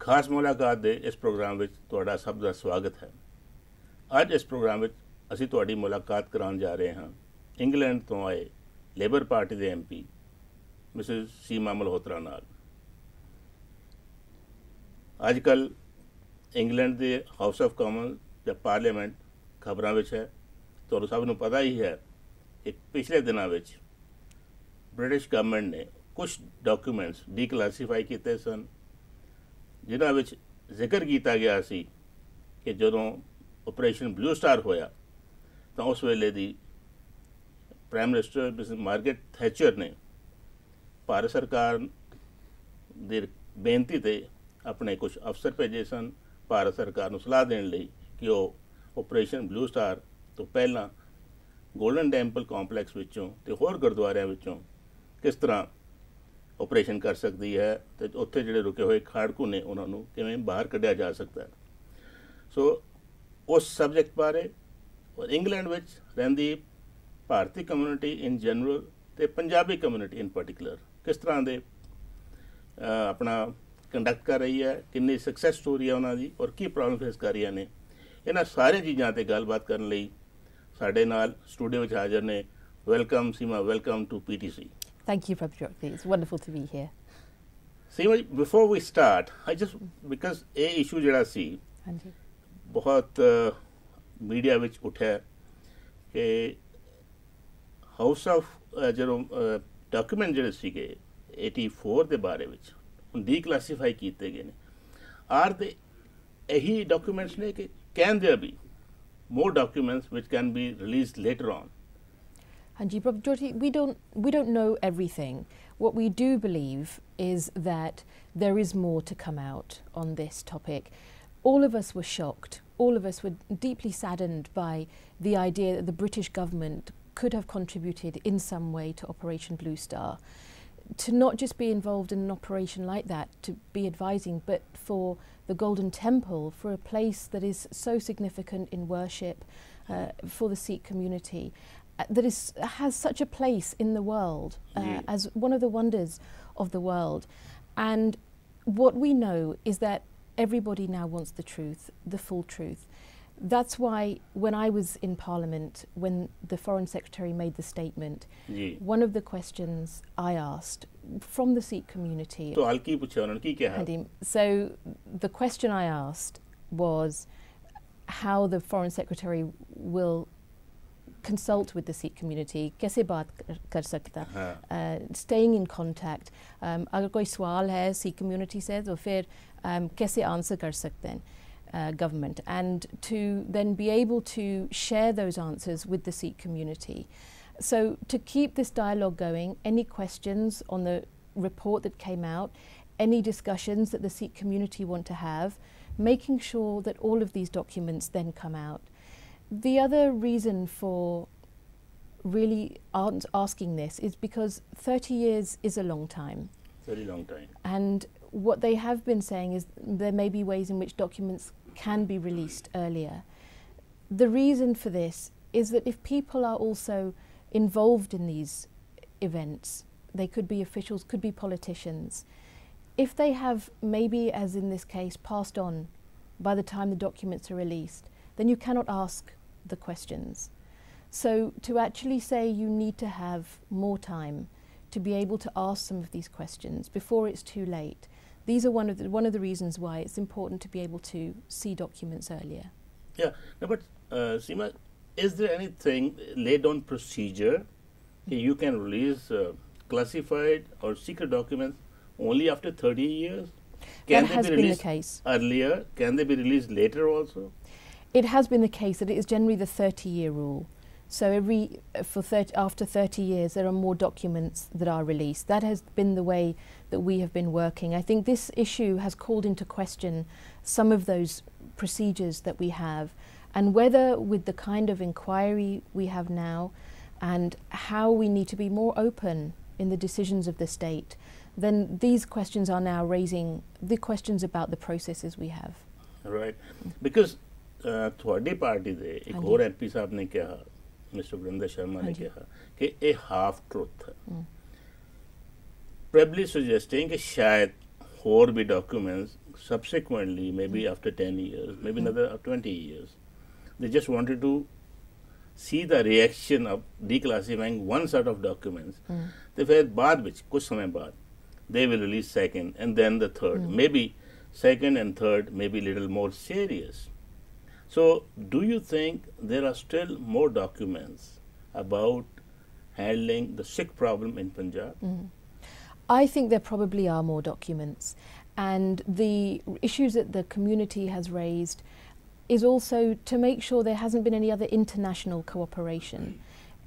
ਖਾਸ ਮੁਲਾਕਾਤ ਦੇ ਇਸ ਪ੍ਰੋਗਰਾਮ ਵਿੱਚ ਤੁਹਾਡਾ ਸਭ ਦਾ ਸਵਾਗਤ ਹੈ। ਅੱਜ ਇਸ ਪ੍ਰੋਗਰਾਮ ਵਿੱਚ ਅਸੀਂ ਤੁਹਾਡੀ ਮੁਲਾਕਾਤ ਕਰਾਉਣ ਜਾ ਰਹੇ ਹਾਂ ਇੰਗਲੈਂਡ ਤੋਂ ਆਏ ਲੇਬਰ ਪਾਰਟੀ ਦੇ MP ਮਿਸਿਸ ਸੀਮਾ ਮਲਹੋਤਰਾ ਨਾਲ। ਅੱਜ ਕੱਲ੍ਹ ਇੰਗਲੈਂਡ ਦੇ ਹਾਊਸ ਆਫ ਕਾਮਨ ਜਾਂ ਪਾਰਲੀਮੈਂਟ ਖਬਰਾਂ ਵਿੱਚ ਹੈ। ਤੁਹਾਨੂੰ ਸਭ ਨੂੰ ਪਤਾ ਹੀ ਹੈ ਕਿ ਪਿਛਲੇ ਦਿਨਾਂ ਵਿੱਚ ਬ੍ਰਿਟਿਸ਼ ਗਵਰਨਮੈਂਟ ਨੇ ਕੁਝ ਡਾਕੂਮੈਂਟਸ ਡੀਕਲਾਸੀਫਾਈ ਕੀਤੇ ਸਨ, ਜਿਨ੍ਹਾਂ ਵਿੱਚ ਜ਼ਿਕਰ ਕੀਤਾ ਗਿਆ ਸੀ ਕਿ ਜਦੋਂ ਆਪਰੇਸ਼ਨ ਬਲੂ ਸਟਾਰ ਹੋਇਆ ਤਾਂ ਉਸ ਵੇਲੇ ਦੀ ਪ੍ਰਾਈਮ ਮਿਨਿਸਟਰ ਮਿਸਿਸ ਮਾਰਗਰੇਟ ਥੈਚਰ ਨੇ ਭਾਰਤ ਸਰਕਾਰ ਦੀ ਬੇਨਤੀ 'ਤੇ ਆਪਣੇ ਕੁਝ ਅਫਸਰ ਭੇਜੇ ਸਨ ਭਾਰਤ ਸਰਕਾਰ ਨੂੰ ਸਲਾਹ ਦੇਣ ਲਈ ਕਿ ਉਹ ਆਪਰੇਸ਼ਨ ਬਲੂ ਸਟਾਰ ਤੋਂ ਪਹਿਲਾਂ ਗੋਲਡਨ ਟੈਂਪਲ ਕੰਪਲੈਕਸ ਵਿੱਚੋਂ ਅਤੇ ਹੋਰ ਗੁਰਦੁਆਰਿਆਂ ਵਿੱਚੋਂ ਕਿਸ ਤਰ੍ਹਾਂ ਆਪਰੇਸ਼ਨ ਕਰ ਸਕਦੀ ਹੈ ਅਤੇ ਉੱਥੇ ਜਿਹੜੇ ਰੁਕੇ ਹੋਏ ਖਾੜਕੂ ਨੇ ਉਹਨਾਂ ਨੂੰ ਕਿਵੇਂ ਬਾਹਰ ਕੱਢਿਆ ਜਾ ਸਕਦਾ ਹੈ। ਸੋ ਉਸ ਸਬਜੈਕਟ ਬਾਰੇ ਇੰਗਲੈਂਡ ਵਿੱਚ ਰਹਿੰਦੀ ਭਾਰਤੀ ਕਮਿਊਨਿਟੀ ਇਨ ਜਨਰਲ ਅਤੇ ਪੰਜਾਬੀ ਕਮਿਊਨਿਟੀ ਇਨ ਪਰਟੀਕੂਲਰ ਕਿਸ ਤਰ੍ਹਾਂ ਦੇ ਆਪਣਾ ਕੰਡਕਟ ਕਰ ਰਹੀ ਹੈ, ਕਿੰਨੀ ਸਕਸੈਸ ਸਟੋਰੀ ਹੈ ਉਹਨਾਂ ਦੀ ਔਰ ਕੀ ਪ੍ਰੋਬਲਮ ਫੇਸ ਕਰ ਰਹੀਆਂ ਨੇ, ਇਹਨਾਂ ਸਾਰੀਆਂ ਚੀਜ਼ਾਂ 'ਤੇ ਗੱਲਬਾਤ ਕਰਨ ਲਈ ਸਾਡੇ ਨਾਲ ਸਟੂਡੀਓ ਵਿੱਚ ਹਾਜ਼ਰ ਨੇ। Welcome Seema, welcome to PTC। Thank you, Prabhjyoti. It's wonderful to be here. Seema, before we start, because ਇਹ issue ਜਿਹੜਾ ਸੀ ਬਹੁਤ ਮੀਡੀਆ ਵਿੱਚ ਉੱਠਿਆ ਕਿ ਹਾਊਸ ਆਫ ਜਦੋਂ ਡਾਕੂਮੈਂਟ ਜਿਹੜੇ ਸੀਗੇ 84 ਦੇ ਬਾਰੇ ਵਿੱਚ ਹੁਣ ਡੀਕਲਾਸੀਫਾਈ ਕੀਤੇ ਗਏ ਨੇ, ਆਰ ਦੇ ਇਹੀ ਡਾਕੂਮੈਂਟਸ ਨੇ ਕਿ can there B more documents which can be released later on? Hanji, Prabhjyoti, we don't know everything. What we do believe is that there is more to come out on this topic. All of us were shocked. All of us were deeply saddened by the idea that the British government could have contributed in some way to Operation Blue Star. To not just be involved in an operation like that, to be advising, but for the Golden Temple, for a place that is so significant in worship for the Sikh community, that has such a place in the world as one of the wonders of the world. And what we know is that everybody now wants the truth, the full truth. That's why when I was in Parliament, when the Foreign Secretary made the statement, one of the questions I asked from the Sikh community. So the question I asked was how the Foreign Secretary will consult with the Sikh community, kaise baat kar sakta, staying in contact. Agar koi sawal hai Sikh community se to fir kaise answer kar sakte hain government, and to then be able to share those answers with the Sikh community. So to keep this dialogue going, any questions on the report that came out, any discussions that the Sikh community want to have, making sure that all of these documents then come out. The other reason for really asking this is because 30 years is a long time. Very long time. And what they have been saying is there may be ways in which documents can be released earlier. The reason for this is that if people are also involved in these events, they could be officials, could be politicians, if they have maybe, as in this case, passed on by the time the documents are released, then you cannot ask the questions. So to actually say you need to have more time to be able to ask some of these questions before it's too late, these are one of the reasons why it's important to be able to see documents earlier. Yeah, no, but Seema, is there anything laid on procedure that you can release classified or secret documents only after 30 years? Can that has been the case earlier? Can they be released later also? It has been the case that it is generally the 30-year rule. So after 30 years, there are more documents that are released. That has been the way that we have been working. I think this issue has called into question some of those procedures that we have, and whether with the kind of inquiry we have now and how we need to be more open in the decisions of the state, then these questions are now raising the questions about the processes we have. Right. Because ਤੁਹਾਡੀ party ਦੇ ਇੱਕ ਹੋਰ MP ਸਾਹਿਬ ਨੇ ਕਿਹਾ, mister Varinder Sharma ਨੇ ਕਿਹਾ ਕਿ ਇਹ ਹਾਫ ਟਰੂਥ ਹੈ, probably suggesting ਕਿ ਸ਼ਾਇਦ ਹੋਰ ਵੀ documents subsequently, maybe after 10 years, maybe another 20 years, they just wanted to see the reaction of declassifying one set of documents. They फिर बाद which कुछ समय बाद they will release second and then the third. Maybe second and third may be little more serious. So do you think there are still more documents about handling the Sikh problem in Punjab? I think there probably are more documents, and the issues that the community has raised is also to make sure there hasn't been any other international cooperation,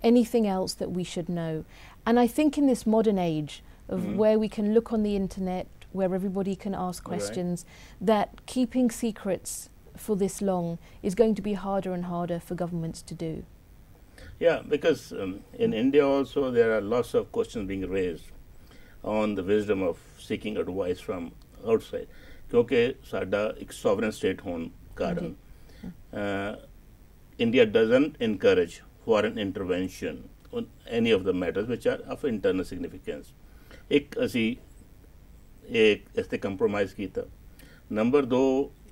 anything else that we should know. And I think in this modern age of where we can look on the internet, where everybody can ask questions, that keeping secrets for this long is going to be harder and harder for governments to do. Yeah, because in India also there are lots of questions being raised on the wisdom of seeking advice from outside. क्योंकि साडा एक sovereign state होने कारण India doesn't encourage foreign intervention on any of the matters which are of internal significance. एक असी एक इसते compromise कीता. नंबर 2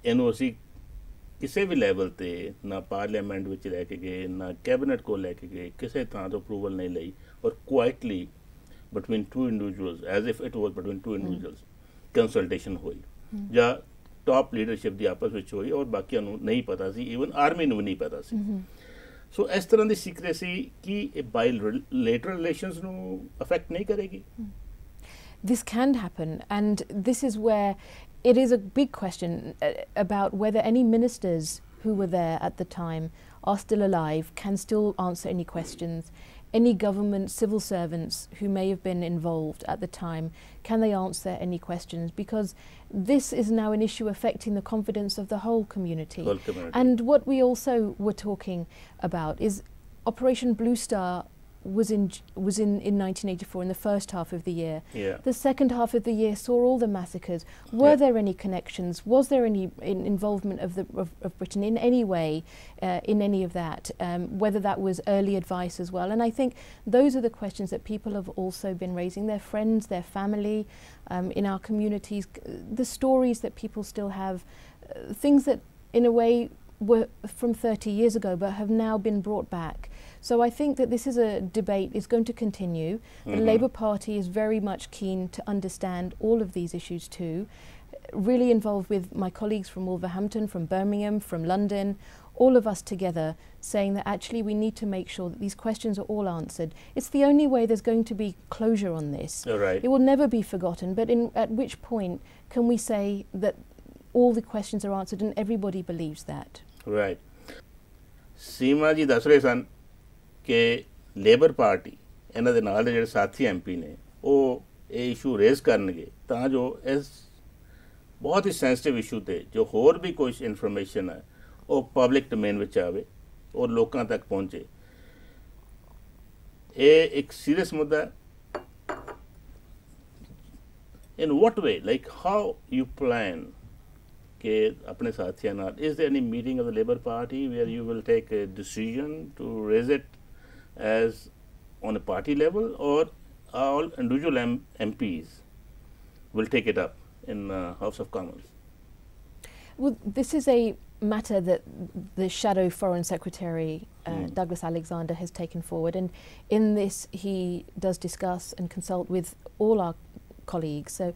ਇਹਨੂੰ ਅਸੀਂ ਕਿਸੇ ਵੀ ਲੈਵਲ ਤੇ ਨਾ ਪਾਰਲੀਮੈਂਟ ਵਿੱਚ ਲੈ ਕੇ ਗਏ ਨਾ ਕੈਬਨਿਟ ਕੋਲ ਲੈ ਕੇ ਗਏ ਕਿਸੇ ਤਰ੍ਹਾਂ ਤੋਂ ਅਪਰੂਵਲ ਨਹੀਂ ਲਈ ਔਰ ਕੁਆਇਟਲੀ between two individuals as if it was between two individuals consultation ਹੋਈ ਜਾਂ ਟਾਪ ਲੀਡਰਸ਼ਿਪ ਦੀ ਆਪਸ ਵਿੱਚ ਹੋਈ ਔਰ ਬਾਕੀਆਂ ਨੂੰ ਨਹੀਂ ਪਤਾ ਸੀ ਈਵਨ ਆਰਮੀ ਨੂੰ ਵੀ ਨਹੀਂ ਪਤਾ ਸੀ ਸੋ ਇਸ ਤਰ੍ਹਾਂ ਦੀ ਸੀਕ੍ਰੇਸੀ ਕੀ ਇਹ ਬਾਇਲੇਟਰਲ ਰਿਲੇਸ਼ਨਸ ਨੂੰ ਅਫੈਕਟ ਨਹੀਂ ਕਰੇਗੀ This can happen, and this is where it is a big question about whether any ministers who were there at the time are still alive, can still answer any questions. Any government civil servants who may have been involved at the time, can they answer any questions? Because this is now an issue affecting the confidence of the whole community. And what we also were talking about is Operation Blue Star was in 1984 in the first half of the year. The second half of the year saw all the massacres. Were there any connections? Was there any involvement of Britain in any way in any of that? Whether that was early advice as well. And I think those are the questions that people have also been raising. Their friends, their family, in our communities, the stories that people still have, things that in a way were from 30 years ago but have now been brought back. So I think that this is a debate is going to continue. The Labour Party is very much keen to understand all of these issues too. Really involved with my colleagues from Wolverhampton, from Birmingham, from London, all of us together saying that actually we need to make sure that these questions are all answered. It's the only way there's going to be closure on this. It will never be forgotten, but at which point can we say that all the questions are answered and everybody believes that? Right. Seema ji ਦੱਸ ਰਹੇ ਸਨ ਕਿ labour party ਇਹਨਾਂ ਦੇ ਨਾਲ ਦੇ ਜਿਹੜੇ ਸਾਥੀ MP ਨੇ ਉਹ ਇਹ ਇਸ਼ੂ ਰੇਜ਼ ਕਰਨਗੇ ਤਾਂ ਜੋ ਇਸ ਬਹੁਤ ਹੀ ਸੈਂਸਿਟਿਵ ਇਸ਼ੂ ਤੇ ਜੋ ਹੋਰ ਵੀ ਕੁਝ ਇਨਫੋਰਮੇਸ਼ਨ ਹੈ ਉਹ ਪਬਲਿਕ ਡੋਮੇਨ ਵਿੱਚ ਆਵੇ ਔਰ ਲੋਕਾਂ ਤੱਕ ਪਹੁੰਚੇ ਇਹ ਇੱਕ ਸੀਰੀਅਸ ਮੁੱਦਾ ਹੈ in what way, like how you plan ke apne sathiyan naal, is there any meeting of the Labour Party where you will take a decision to raise it as on a party level, or all individual MPs will take it up in House of Commons? Well, this is a matter that the Shadow Foreign Secretary Douglas Alexander has taken forward, and in this he does discuss and consult with all our colleagues, so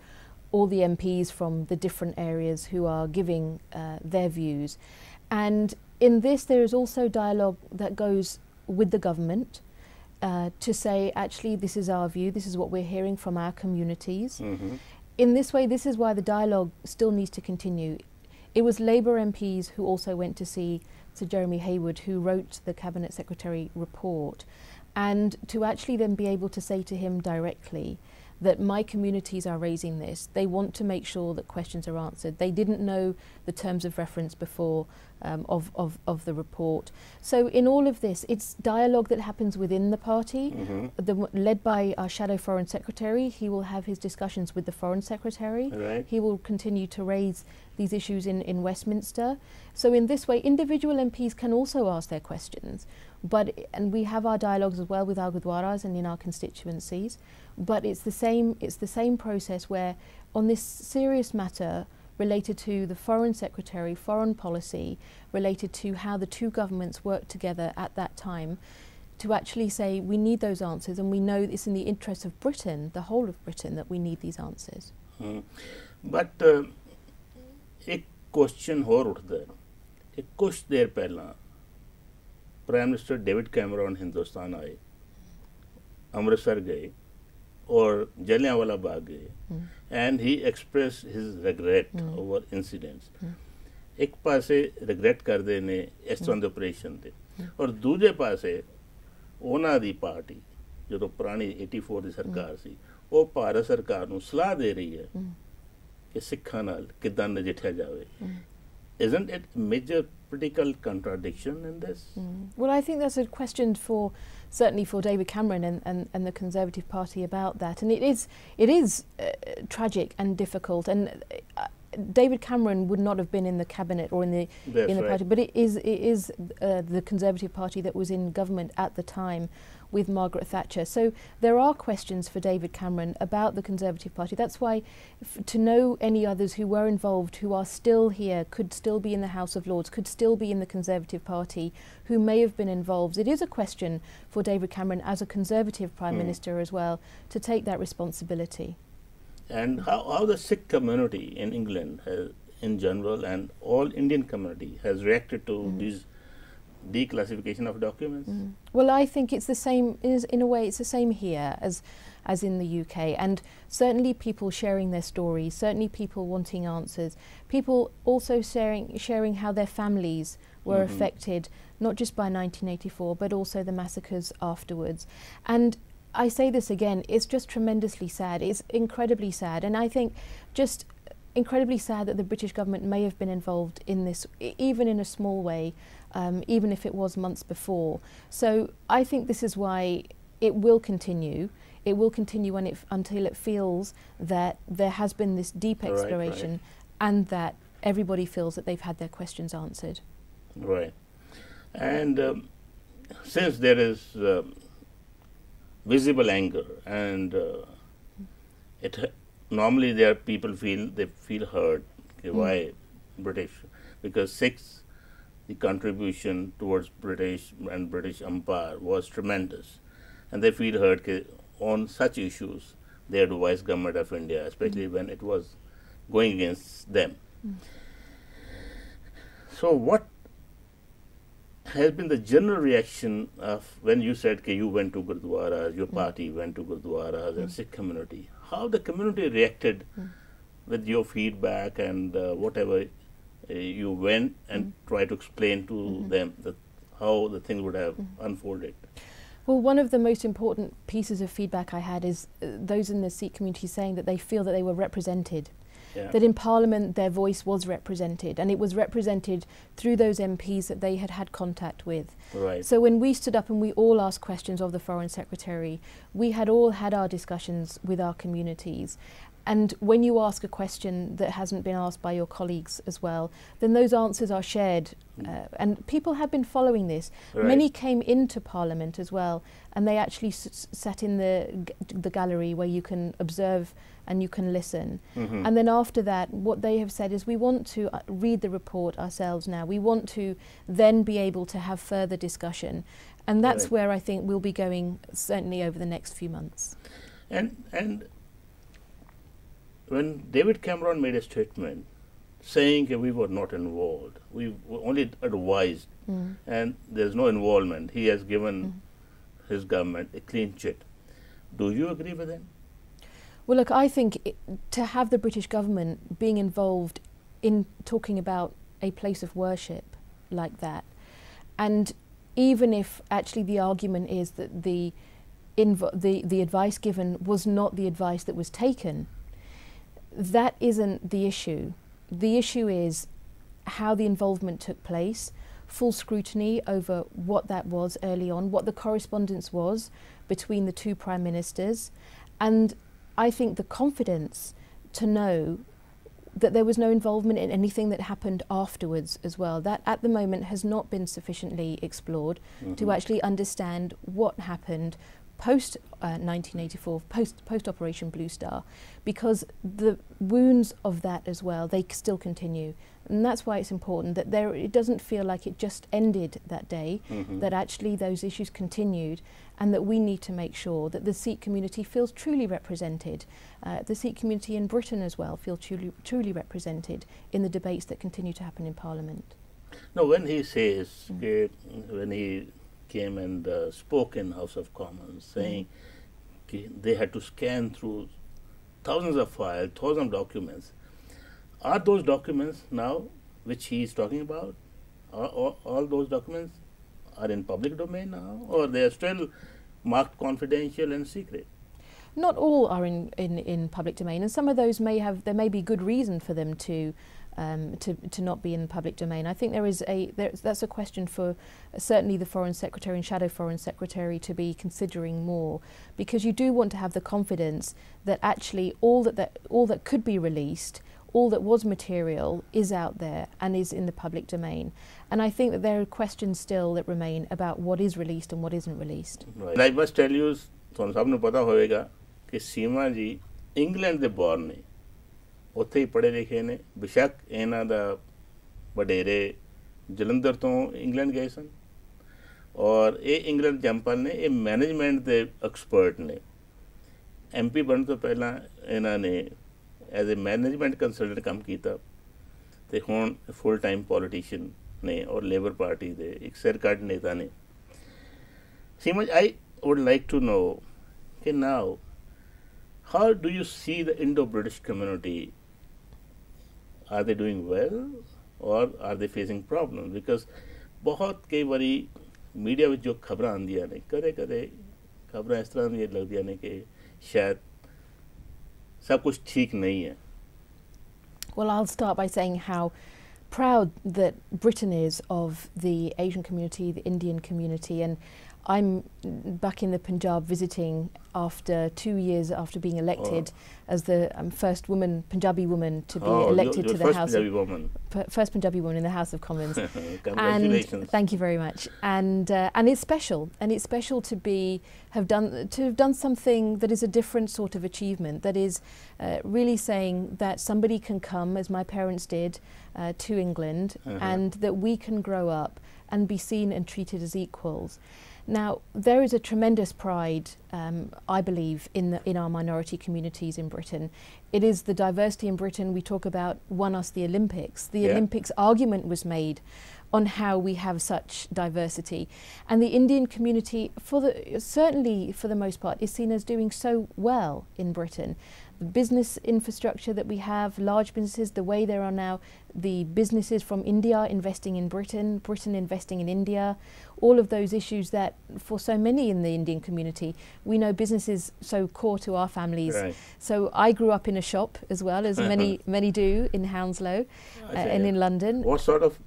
all the MPs from the different areas who are giving their views. And in this there is also dialogue that goes with the government to say actually this is our view, this is what we're hearing from our communities. In this way, this is why the dialogue still needs to continue. It was Labour MPs who also went to see Sir Jeremy Hayward, who wrote the Cabinet Secretary report, and to actually then be able to say to him directly that my communities are raising this. They want to make sure that questions are answered. They didn't know the terms of reference before of the report. So in all of this, it's dialogue that happens within the party, led by our Shadow Foreign Secretary. He will have his discussions with the Foreign Secretary. He will continue to raise these issues in Westminster. So in this way, individual MPs can also ask their questions. And we have our dialogues as well with our Gurdwaras and in our constituencies. But it's the same process where on this serious matter, related to the Foreign Secretary, foreign policy, related to how the two governments worked together at that time, to actually say we need those answers, and we know it's in the interest of Britain, the whole of Britain, that we need these answers. But एक question और उठता है कि कुछ देर पहला prime minister David Cameron Hindustan आए, अमृतसर गए और जलियांवाला बाग गए, and he express his regret over incidents. एक पासे रिग्रेट करते ने इस तरह के ऑपरेशन थे, और दूजे पासे ਉਹਨਾਂ ਦੀ ਪਾਰਟੀ ਜਦੋਂ ਪੁਰਾਣੀ 84 ਦੀ ਸਰਕਾਰ ਸੀ, ਉਹ ਭਾਰਤ ਸਰਕਾਰ ਨੂੰ ਸਲਾਹ ਦੇ ਰਹੀ ਹੈ ਕਿ ਸਿੱਖਾਂ ਨਾਲ ਕਿੱਦਾਂ ਨਜਿੱਠਿਆ ਜਾਵੇ। Isn't it a major political contradiction in this? Well, I think that's a question certainly for David Cameron and the Conservative Party about that, and it is tragic and difficult, and David Cameron would not have been in the cabinet or in the party, but it is the Conservative Party that was in government at the time with Margaret Thatcher. So there are questions for David Cameron about the Conservative Party. That's why to know any others who were involved, who are still here, could still be in the House of Lords, could still be in the Conservative Party, who may have been involved, it is a question for David Cameron as a Conservative Prime Minister as well to take that responsibility. And how the Sikh community in England in general and all Indian community has reacted to these declassification of documents? Well, I think it's the same, in a way it's the same here as in the UK, and certainly people sharing their stories, certainly people wanting answers, people also sharing how their families were affected, not just by 1984 but also the massacres afterwards. And I say this again, it's just tremendously sad, it's incredibly sad, and I think just incredibly sad that the British government may have been involved in this, even in a small way, even if it was months before. So I think this is why it will continue. It will continue until it feels that there has been this deep exploration, and that everybody feels that they've had their questions answered. Right. And since there is visible anger, and normally there people feel hurt. Why British? Because the contribution towards British and British Empire was tremendous, and they feel hurt on such issues they advise Government of India, especially when it was going against them. So what has been the general reaction of when you said you went to Gurdwaras, your party went to Gurdwaras and Sikh community? How the community reacted with your feedback and whatever you went and tried to explain to them how the things would have unfolded? Well, one of the most important pieces of feedback I had is those in the Sikh community saying that they feel that they were represented. Yeah. That in Parliament their voice was represented, and it was represented through those MPs that they had contact with. Right. So when we stood up and we all asked questions of the Foreign Secretary, we had all had our discussions with our communities. And when you ask a question that hasn't been asked by your colleagues as well, then those answers are shared. And people have been following this. Right. Many came into Parliament as well, and they actually sat in the gallery where you can observe and you can listen. And then after that, what they have said is, we want to read the report ourselves now. We want to then be able to have further discussion. And that's where I think we'll be going, certainly over the next few months. And when David Cameron made a statement saying that we were not involved, we were only advised, and there's no involvement, he has given his government a clean chit. Do you agree with him? Well, look, I think to have the British government being involved in talking about a place of worship like that, and even if actually the argument is that the advice given was not the advice that was taken, that isn't the issue. The issue is how the involvement took place, full scrutiny over what that was early on, what the correspondence was between the two prime ministers, and I think the confidence to know that there was no involvement in anything that happened afterwards as well. That at the moment has not been sufficiently explored to actually understand what happened post 1984, post Operation Blue Star, because the wounds of that as well, they still continue. And that's why it's important that it doesn't feel like it just ended that day, that actually those issues continued, and that we need to make sure that the Sikh community feels truly represented. The Sikh community in Britain as well feel truly represented in the debates that continue to happen in Parliament. Now, when he says, when he came and spoke in House of Commons, saying they had to scan through thousands of files, thousands of documents, are those documents now, which he is talking about, all those documents are in public domain now, or they are still marked confidential and secret? Not all are in public domain, and some of those there may be good reason for them to not be in public domain. I think that's a question for certainly the Foreign Secretary and Shadow Foreign Secretary to be considering more, because you do want to have the confidence that actually all that could be released, all that was material, is out there and is in the public domain. And I think that there are questions still that remain about what is released and what isn't released. Right. I must tell you, ਤੁਹਾਨੂੰ ਸਭ ਨੂੰ ਪਤਾ ਹੋਵੇਗਾ ਕਿ ਸੀਮਾ ਜੀ England ਦੇ born ਨੇ, ਉੱਥੇ ਹੀ ਪੜ੍ਹੇ ਲਿਖੇ ਨੇ, ਬੇਸ਼ੱਕ ਇਹਨਾਂ ਦਾ ਵਡੇਰੇ ਜਲੰਧਰ ਤੋਂ ਇੰਗਲੈਂਡ ਗਏ ਸਨ, ਔਰ ਇਹ ਇੰਗਲੈਂਡ ਜੰਪਲ ਨੇ, ਇਹ ਮੈਨੇਜਮੈਂਟ ਦੇ ਐਕਸਪਰਟ ਨੇ। MP ਬਣਨ ਤੋਂ ਪਹਿਲਾਂ ਇਹਨਾਂ ਨੇ ਐਜ਼ ਏ ਮੈਨੇਜਮੈਂਟ ਕੰਸਲਟੈਂਟ ਕੰਮ ਕੀਤਾ, ਅਤੇ ਹੁਣ ਫੁੱਲ ਟਾਈਮ ਪੋਲੀਟੀਸ਼ੀਅਨ ਨੇ ਔਰ ਲੇਬਰ ਪਾਰਟੀ ਦੇ ਇੱਕ ਸਿਰਕੱਢ ਨੇਤਾ ਨੇ। ਸੀਮਾ, I would like to know, okay, now, how do you see the Indo-British community? Are they doing well or are they facing problems? Because बहुत कई बारी मीडिया ਵਿੱਚ जो खबरां आंदियां ने, कदे खबरां इस तरह ਦੀਆਂ ਲੱਗਦੀਆਂ ਨੇ ਕਿ शायद सब कुछ ठीक नहीं है. Well, I'll start by saying how proud that Britain is of the Asian community, the Indian community, and I'm back in the Punjab visiting after 2 years after being elected as the first Punjabi woman to be elected to the House. First Punjabi woman in the House of Commons. Congratulations! And thank you very much. And it's special, to have done something that is a different sort of achievement. That is really saying that somebody can come, as my parents did, to England, and that we can grow up and be seen and treated as equals. Now, there is a tremendous pride, I believe, in our minority communities in Britain. It is the diversity in Britain. We talk about won us the Olympics. The Olympics argument was made on how we have such diversity. And the Indian community, certainly for the most part, is seen as doing so well in Britain. The business infrastructure that we have, large businesses, the way there are now the businesses from India investing in Britain, Britain investing in India, all of those issues that for so many in the Indian community, we know business is so core to our families. Right. So I grew up in a shop as well, as many do in Hounslow and in London. What sort of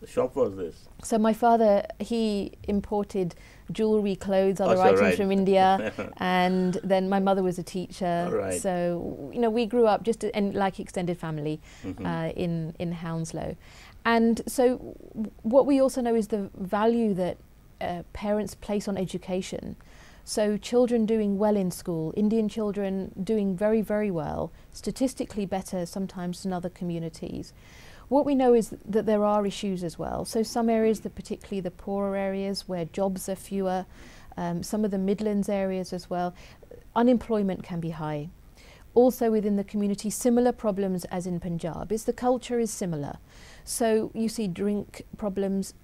shop was this? So my father, he imported jewellery, clothes, other items from India, and then my mother was a teacher. Right. So we grew up just like extended family in Hounslow. And so what we also know is the value that parents place on education. So children doing well in school, Indian children doing very, very well, statistically better sometimes than other communities. What we know is that there are issues as well. So some areas, particularly the poorer areas where jobs are fewer, some of the Midlands areas as well, unemployment can be high. Also within the community, similar problems as in Punjab. The culture is similar. So you see drink problems,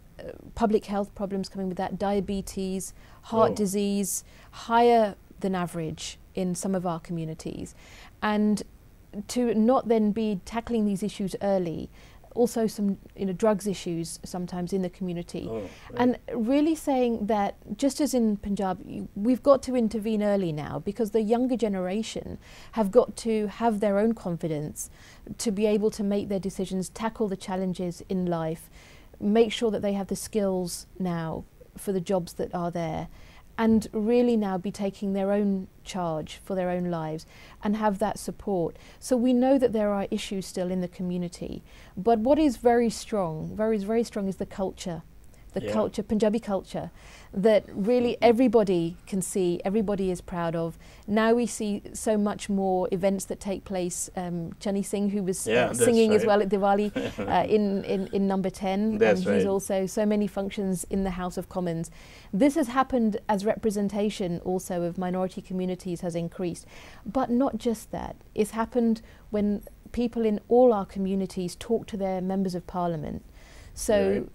public health problems coming with that, diabetes, heart disease, higher than average in some of our communities. And to not then be tackling these issues early, also some drugs issues sometimes in the community. And really saying that just as in Punjab, we've got to intervene early now, because the younger generation have got to have their own confidence to be able to make their decisions, tackle the challenges in life, make sure that they have the skills now for the jobs that are there, and really now be taking their own charge for their own lives and have that support. So we know that there are issues still in the community, but what is very strong is the culture. the Yeah. culture, Punjabi culture, that really everybody can see, everybody is proud of. Now we see so much more events that take place. Chani Singh, who was Yeah, that's singing as right. well at Diwali in number 10, That's and he's right. also so many functions in the House of Commons. This has happened as representation also of minority communities has increased. But not just that. It's happened when people in all our communities talk to their members of parliament. So Right.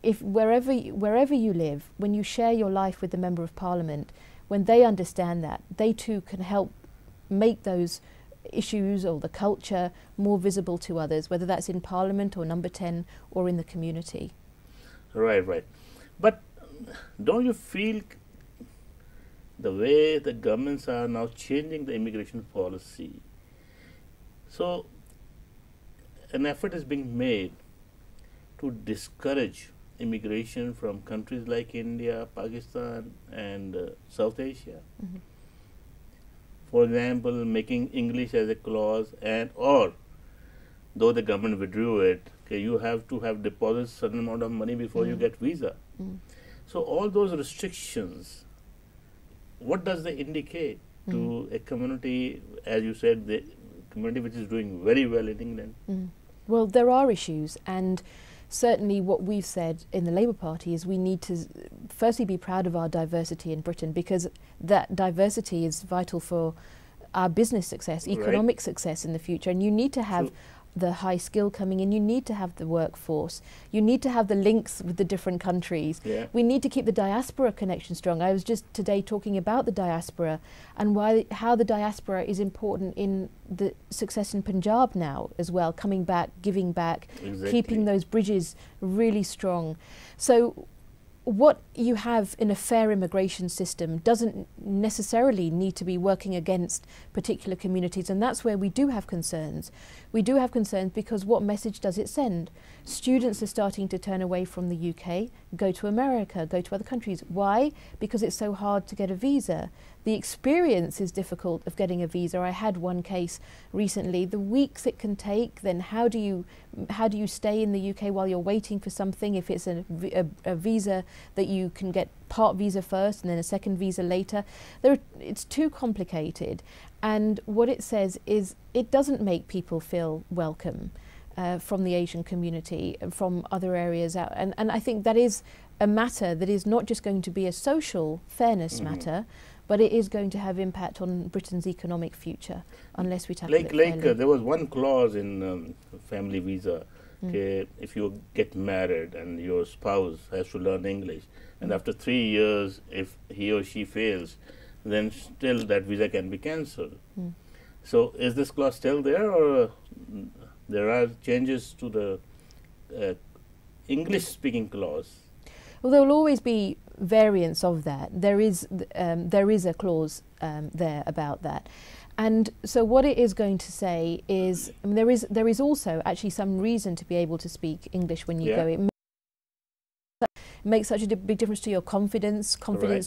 if wherever you live, when you share your life with the member of parliament, when they understand that, they too can help make those issues or the culture more visible to others, whether that's in parliament or number 10 or in the community. Right, right. But don't you feel the way the governments are now changing the immigration policy? So an effort is being made to discourage immigration from countries like India, Pakistan, and South Asia. Mhm. For example, making English as a clause, and or though the government withdrew it, okay, you have to have deposited certain amount of money before you get visa. So all those restrictions, what does they indicate to a community, as you said, the community which is doing very well in England? Well, there are issues, and certainly what we've said in the Labour Party is we need to firstly be proud of our diversity in Britain, because that diversity is vital for our business success, economic success in the future. And you need to have the high skill coming in, you need to have the workforce, you need to have the links with the different countries. Yeah. We need to keep the diaspora connection strong. I was just today talking about the diaspora and how the diaspora is important in the success in Punjab now as well, coming back, giving back, Exactly. keeping those bridges really strong. So what you have in a fair immigration system doesn't necessarily need to be working against particular communities, and that's where we do have concerns. We do have concerns because what message does it send? Students are starting to turn away from the UK, go to America, go to other countries. Why? Because it's so hard to get a visa. The experience is difficult of getting a visa. I had one case recently. The weeks it can take, then how do you stay in the UK while you're waiting for something? If it's a visa that you can get part visa first and then a second visa later, it's too complicated. And what it says is it doesn't make people feel welcome from the Asian community, from other areas out. And I think that is a matter that is not just going to be a social fairness matter, but it is going to have impact on Britain's economic future unless we tackle it fairly. There was one clause in family visa, okay, if you get married and your spouse has to learn English, and after 3 years, if he or she fails, then still that visa can be cancelled. So is this clause still there, or there are changes to the English-speaking clause? Well, there will always be variants of that. There is a clause there about that. And so what it is going to say is, I mean, there is also actually some reason to be able to speak English when you go. It makes such a big difference to your confidence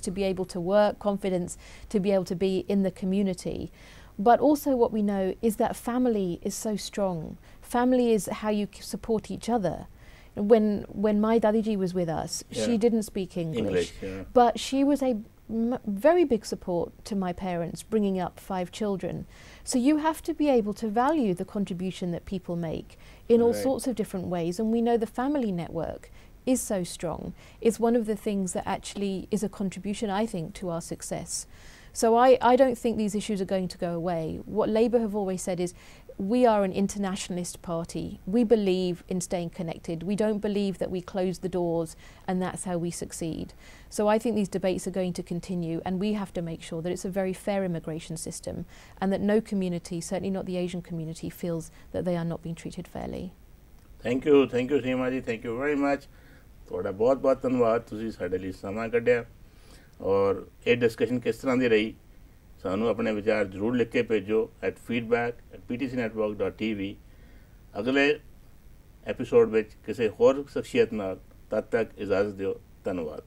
to be able to work, confidence to be able to be in the community. But also what we know is that family is so strong. Family is how you support each other. When my Dadiji was with us, she didn't speak English, but she was a very big support to my parents bringing up 5 children. So you have to be able to value the contribution that people make in all sorts of different ways, and we know the family network is so strong. It's one of the things that actually is a contribution, I think, to our success. So I don't think these issues are going to go away. What Labour have always said is we are an internationalist party. We believe in staying connected. We don't believe that we close the doors and that's how we succeed. So I think these debates are going to continue, and we have to make sure that it's a very fair immigration system and that no community, certainly not the Asian community, feels that they are not being treated fairly. Thank you, Seema ji, thank you very much. ਤੁਹਾਡਾ ਬਹੁਤ ਬਹੁਤ ਧੰਨਵਾਦ, ਤੁਸੀਂ ਸਾਡੇ ਲਈ ਸਮਾਂ ਕੱਢਿਆ, ਔਰ ਇਹ ਡਿਸਕਸ਼ਨ ਕਿਸ ਤਰ੍ਹਾਂ ਦੀ ਰਹੀ ਸਾਨੂੰ ਆਪਣੇ ਵਿਚਾਰ ਜ਼ਰੂਰ ਲਿਖ ਕੇ ਭੇਜੋ @feedback@ptcnetwork.tv। ਅਗਲੇ ਐਪੀਸੋਡ ਵਿੱਚ ਕਿਸੇ ਹੋਰ ਸ਼ਖਸੀਅਤ ਨਾਲ, ਤਦ ਤੱਕ ਇਜਾਜ਼ਤ ਦਿਓ। ਧੰਨਵਾਦ।